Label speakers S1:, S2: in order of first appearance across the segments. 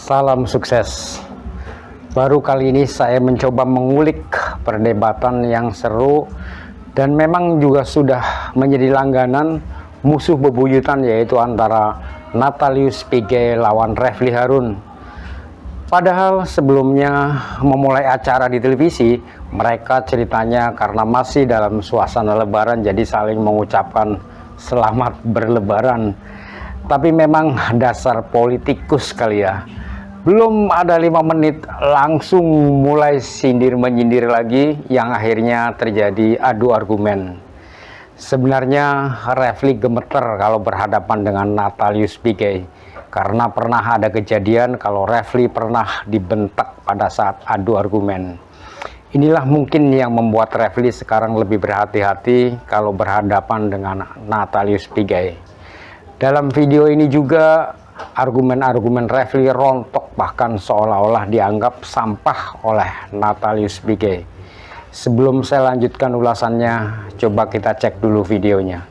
S1: Salam sukses. Baru kali ini saya mencoba mengulik perdebatan yang seru dan memang juga sudah menjadi langganan musuh bebuyutan, yaitu antara Natalius Pigai lawan Refly Harun. Padahal sebelumnya memulai acara di televisi, mereka ceritanya karena masih dalam suasana lebaran jadi saling mengucapkan selamat berlebaran. Tapi memang dasar politikus kali ya. Belum ada 5 menit langsung mulai sindir-menyindir lagi, yang akhirnya terjadi adu argumen. Sebenarnya Refly gemeter kalau berhadapan dengan Natalius Pigai, karena pernah ada kejadian kalau Refly pernah dibentak pada saat adu argumen. Inilah mungkin yang membuat Refly sekarang lebih berhati-hati kalau berhadapan dengan Natalius Pigai. Dalam video ini juga argumen-argumen Refly rontok, bahkan seolah-olah dianggap sampah oleh Natalius Pigai. Sebelum saya lanjutkan ulasannya, coba kita cek dulu videonya.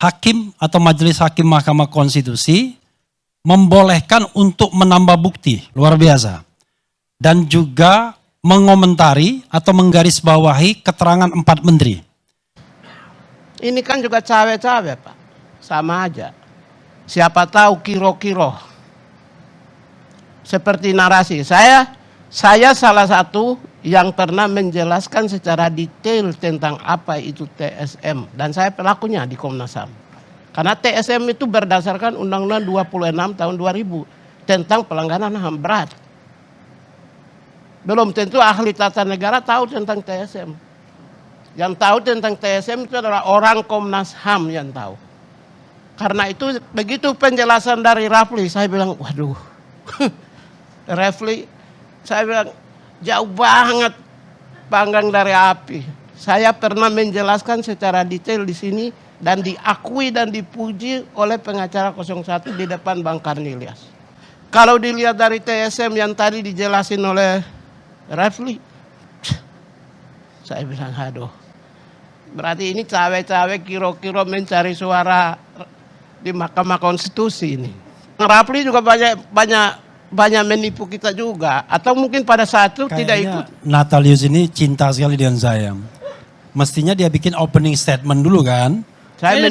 S2: Hakim atau Majelis Hakim Mahkamah Konstitusi membolehkan untuk menambah bukti, luar biasa. Dan juga mengomentari atau menggarisbawahi keterangan 4 menteri.
S3: Ini kan juga cawe-cawe, Pak. Sama aja. Siapa tahu kiro-kiro. Seperti narasi. Saya salah satu yang pernah menjelaskan secara detail tentang apa itu TSM. Dan saya pelakunya di Komnas HAM. Karena TSM itu berdasarkan Undang-Undang 26 tahun 2000 tentang pelanggaran HAM berat. Belum tentu ahli tata negara tahu tentang TSM. Yang tahu tentang TSM itu adalah orang Komnas HAM yang tahu. Karena itu begitu penjelasan dari Refly, saya bilang, waduh, Refly, saya bilang jauh banget panggang dari api. Saya pernah menjelaskan secara detail di sini dan diakui dan dipuji oleh pengacara 01 di depan Bang Karnilias. Kalau dilihat dari TSM yang tadi dijelasin oleh Refly, saya bilang, aduh, berarti ini cawe-cawe kiro-kiro mencari suara di Mahkamah Konstitusi ini. Refly juga banyak menipu kita juga, atau mungkin pada saat itu tidak ikut.
S2: Natalius ini cinta sekali dengan saya. Mestinya dia bikin opening statement dulu kan.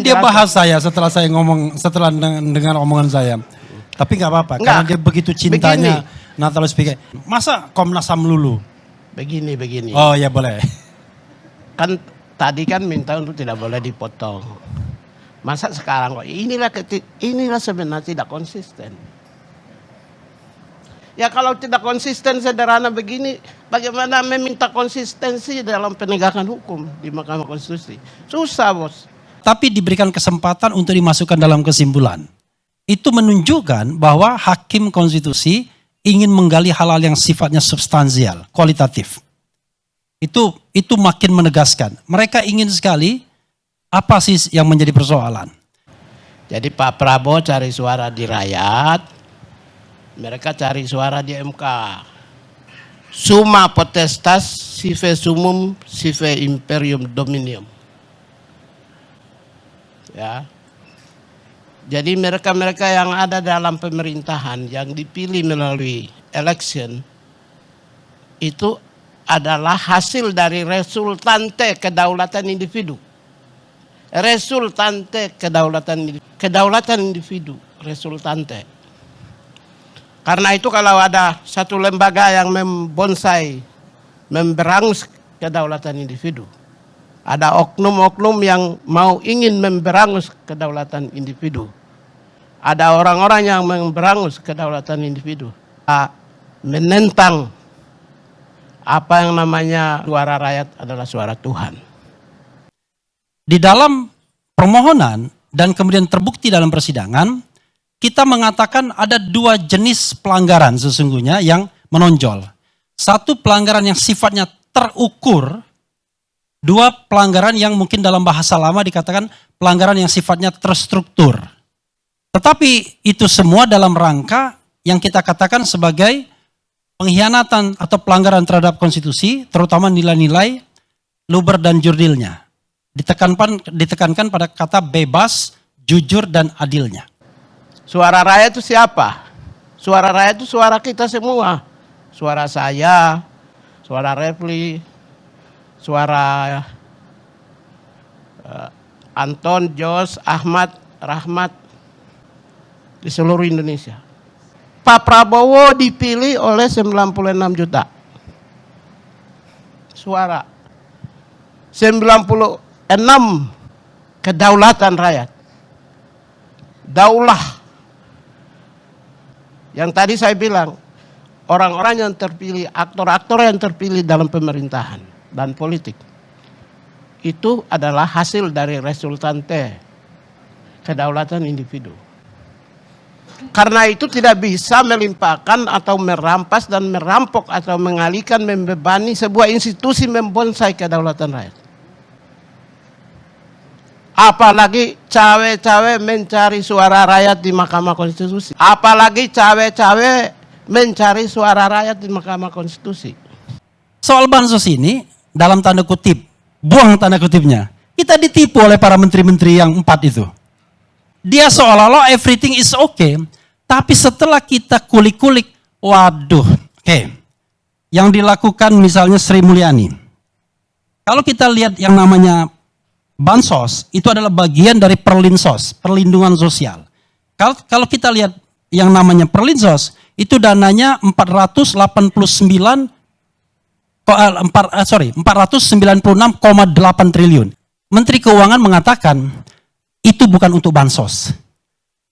S2: Dia bahas saya setelah saya ngomong, setelah dengar omongan saya. Tapi nggak apa-apa, karena dia begitu cintanya Natalius Pigai. Masa Komnas HAM lulu? Begini. Oh ya boleh.
S3: Kan tadi kan minta untuk tidak boleh dipotong. Masa sekarang kok inilah sebenarnya tidak konsisten. Ya kalau tidak konsisten sederhana begini, bagaimana meminta konsistensi dalam penegakan hukum di Mahkamah Konstitusi? Susah, Bos.
S2: Tapi diberikan kesempatan untuk dimasukkan dalam kesimpulan. Itu menunjukkan bahwa Hakim Konstitusi ingin menggali hal-hal yang sifatnya substansial, kualitatif. Itu makin menegaskan. Mereka ingin sekali apa sih yang menjadi persoalan.
S3: Jadi Pak Prabowo cari suara di rakyat, mereka cari suara di MK. Summa potestas sive summum sive imperium dominium. Ya. Jadi mereka-mereka yang ada dalam pemerintahan yang dipilih melalui election itu adalah hasil dari resultante kedaulatan individu. Resultante kedaulatan individu, resultante. Karena itu kalau ada satu lembaga yang membonsai, memberangus kedaulatan individu, ada oknum-oknum yang ingin memberangus kedaulatan individu, ada orang-orang yang memberangus kedaulatan individu, menentang apa yang namanya suara rakyat adalah suara Tuhan.
S2: Di dalam permohonan dan kemudian terbukti dalam persidangan, kita mengatakan ada 2 jenis pelanggaran sesungguhnya yang menonjol. Satu pelanggaran yang sifatnya terukur, 2 pelanggaran yang mungkin dalam bahasa lama dikatakan pelanggaran yang sifatnya terstruktur. Tetapi itu semua dalam rangka yang kita katakan sebagai pengkhianatan atau pelanggaran terhadap konstitusi, terutama nilai-nilai luber dan jurdilnya. Ditekankan pada kata bebas, jujur, dan adilnya.
S3: Suara rakyat itu siapa? Suara rakyat itu suara kita semua. Suara saya, suara Refli, suara Anton, Jos, Ahmad, Rahmat di seluruh Indonesia. Pak Prabowo dipilih oleh 96 juta suara. 96 kedaulatan rakyat. Daulah. Yang tadi saya bilang, orang-orang yang terpilih, aktor-aktor yang terpilih dalam pemerintahan dan politik, itu adalah hasil dari resultante kedaulatan individu. Karena itu tidak bisa melimpahkan atau merampas dan merampok atau mengalihkan, membebani sebuah institusi membonsai kedaulatan rakyat. Apalagi cawe-cawe mencari suara rakyat di Mahkamah Konstitusi. Apalagi cawe-cawe mencari suara rakyat di Mahkamah Konstitusi.
S2: Soal bansos ini, dalam tanda kutip, buang tanda kutipnya, kita ditipu oleh para menteri-menteri yang 4 itu. Dia seolah-olah everything is okay, tapi setelah kita kulik-kulik, waduh, oke. Yang dilakukan misalnya Sri Mulyani. Kalau kita lihat yang namanya bansos, itu adalah bagian dari perlinsos, perlindungan sosial. Kalau kita lihat yang namanya perlinsos, itu dananya 496,8 triliun. Menteri Keuangan mengatakan itu bukan untuk bansos.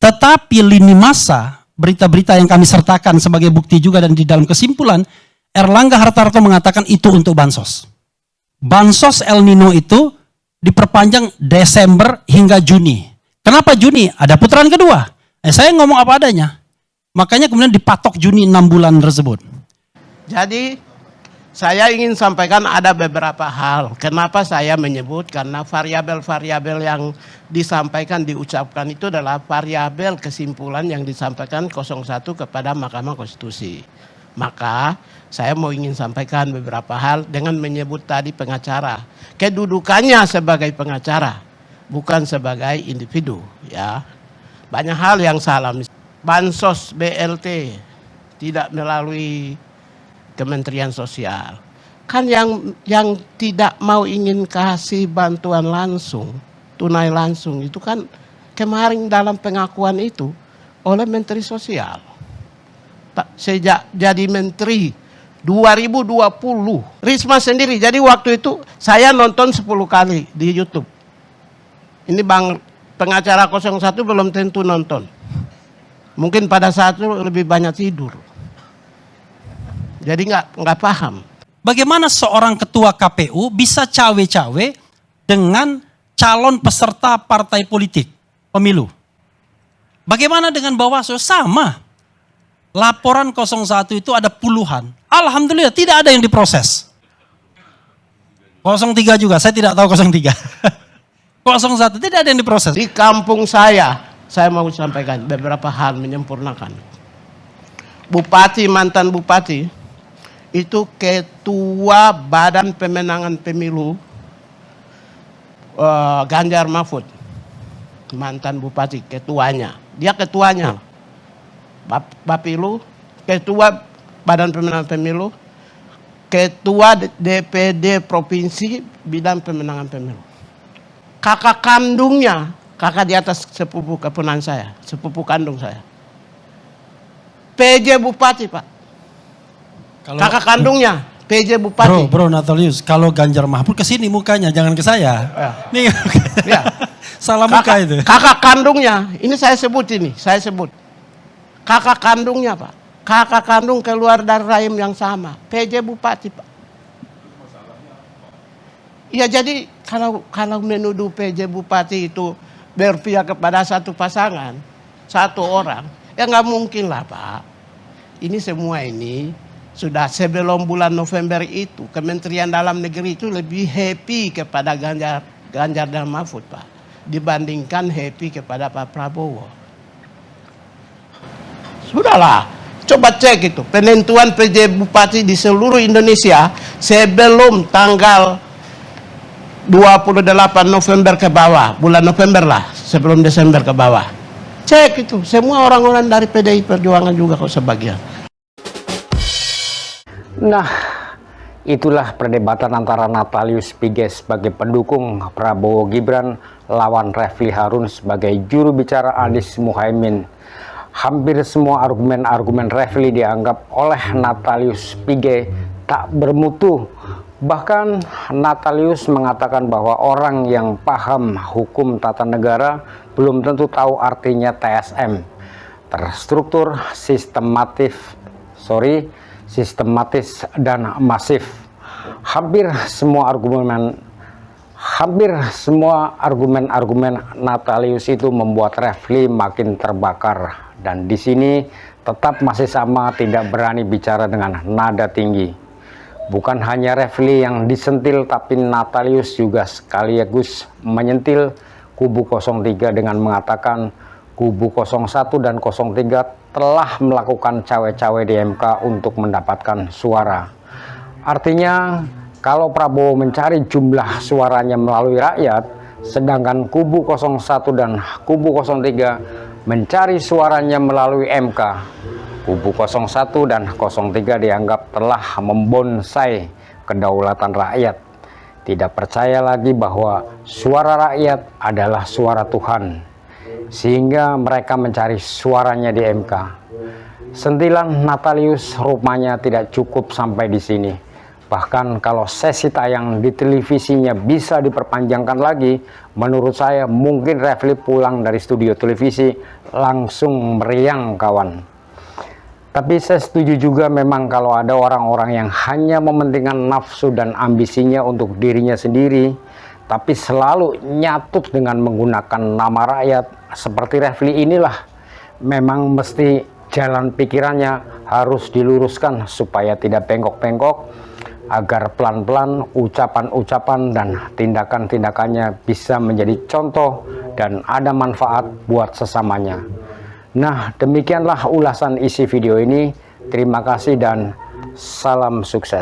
S2: Tetapi lini masa, berita-berita yang kami sertakan sebagai bukti juga dan di dalam kesimpulan, Erlangga Hartarto mengatakan itu untuk bansos. Bansos El Nino itu diperpanjang Desember hingga Juni. Kenapa Juni? Ada putaran kedua. Saya ngomong apa adanya. Makanya kemudian dipatok Juni 6 bulan tersebut.
S3: Jadi saya ingin sampaikan ada beberapa hal. Kenapa saya menyebut? Karena variabel-variabel yang disampaikan, diucapkan itu adalah variabel kesimpulan yang disampaikan 01 kepada Mahkamah Konstitusi. Maka saya mau ingin sampaikan beberapa hal dengan menyebut tadi pengacara. Kedudukannya sebagai pengacara, bukan sebagai individu. Ya, banyak hal yang salah. Bansos BLT tidak melalui Kementerian Sosial. Kan yang tidak mau ingin kasih bantuan langsung, tunai langsung, itu kan kemarin dalam pengakuan itu oleh Menteri Sosial. Sejak jadi menteri 2020, Risma sendiri. Jadi waktu itu saya nonton 10 kali di YouTube. Ini Bang pengacara 01 belum tentu nonton. Mungkin pada saat itu lebih banyak tidur. Jadi nggak paham.
S2: Bagaimana seorang ketua KPU bisa cawe-cawe dengan calon peserta partai politik pemilu? Bagaimana dengan Bawaslu? Sama. Laporan 01 itu ada puluhan. Alhamdulillah tidak ada yang diproses. 03 juga, saya tidak tahu 03. 01 tidak ada yang diproses.
S3: Di kampung saya mau sampaikan beberapa hal menyempurnakan. Bupati, mantan bupati, itu ketua Badan Pemenangan Pemilu Ganjar Mahfud. Mantan bupati, ketuanya. Dia ketuanya. Bapilu, ketua Badan Pemenangan Pemilu, ketua DPD Provinsi Bidang Pemenangan Pemilu. Kakak kandungnya, kakak di atas sepupu kepunan saya, sepupu kandung saya. PJ Bupati, Pak. Kakak kandungnya, PJ Bupati.
S2: Bro Natalius, kalau Ganjar Mahfud ke sini mukanya, jangan ke saya.
S3: Ya.
S2: Nih,
S3: Ya.
S2: salah muka itu.
S3: Kakak kandungnya, ini saya sebut. Kakak kandungnya, Pak. Kakak kandung keluar dari rahim yang sama. PJ Bupati, Pak. Ya jadi kalau menuduh PJ Bupati itu berpihak kepada satu pasangan, satu orang, ya nggak mungkin lah, Pak. Ini semua ini sudah sebelum bulan November itu Kementerian Dalam Negeri itu lebih happy kepada Ganjar dan Mahfud, Pak, dibandingkan happy kepada Pak Prabowo. Sudahlah, coba cek itu penentuan PJ Bupati di seluruh Indonesia sebelum tanggal 28 November ke bawah, bulan November lah, sebelum Desember ke bawah. Cek itu, semua orang-orang dari PDI Perjuangan juga kok sebagian.
S1: Nah, itulah perdebatan antara Natalius Pigai sebagai pendukung Prabowo Gibran lawan Refli Harun sebagai juru bicara Anies Muhaimin. Hampir semua argumen-argumen Refli dianggap oleh Natalius Pigai tak bermutu. Bahkan Natalius mengatakan bahwa orang yang paham hukum tata negara belum tentu tahu artinya TSM, terstruktur, sistematis dan masif. Hampir semua argumen Natalius itu membuat Refli makin terbakar, dan di sini tetap masih sama, tidak berani bicara dengan nada tinggi. Bukan hanya Refli yang disentil, tapi Natalius juga sekaligus menyentil kubu 03 dengan mengatakan kubu 01 dan 03 telah melakukan cawe-cawe di MK untuk mendapatkan suara. Artinya kalau Prabowo mencari jumlah suaranya melalui rakyat, sedangkan kubu 01 dan kubu 03 mencari suaranya melalui MK. Kubu 01 dan 03 dianggap telah membonsai kedaulatan rakyat. Tidak percaya lagi bahwa suara rakyat adalah suara Tuhan, sehingga mereka mencari suaranya di MK. Sentilan Natalius rupanya tidak cukup sampai di sini. Bahkan kalau sesi tayang di televisinya bisa diperpanjangkan lagi, menurut saya mungkin Refli pulang dari studio televisi langsung meriang kawan. Tapi saya setuju juga memang kalau ada orang-orang yang hanya mementingkan nafsu dan ambisinya untuk dirinya sendiri, tapi selalu nyatut dengan menggunakan nama rakyat, seperti Refli inilah, memang mesti jalan pikirannya harus diluruskan supaya tidak bengkok-bengkok, agar pelan-pelan ucapan-ucapan dan tindakan-tindakannya bisa menjadi contoh dan ada manfaat buat sesamanya. Nah, demikianlah ulasan isi video ini. Terima kasih dan salam sukses.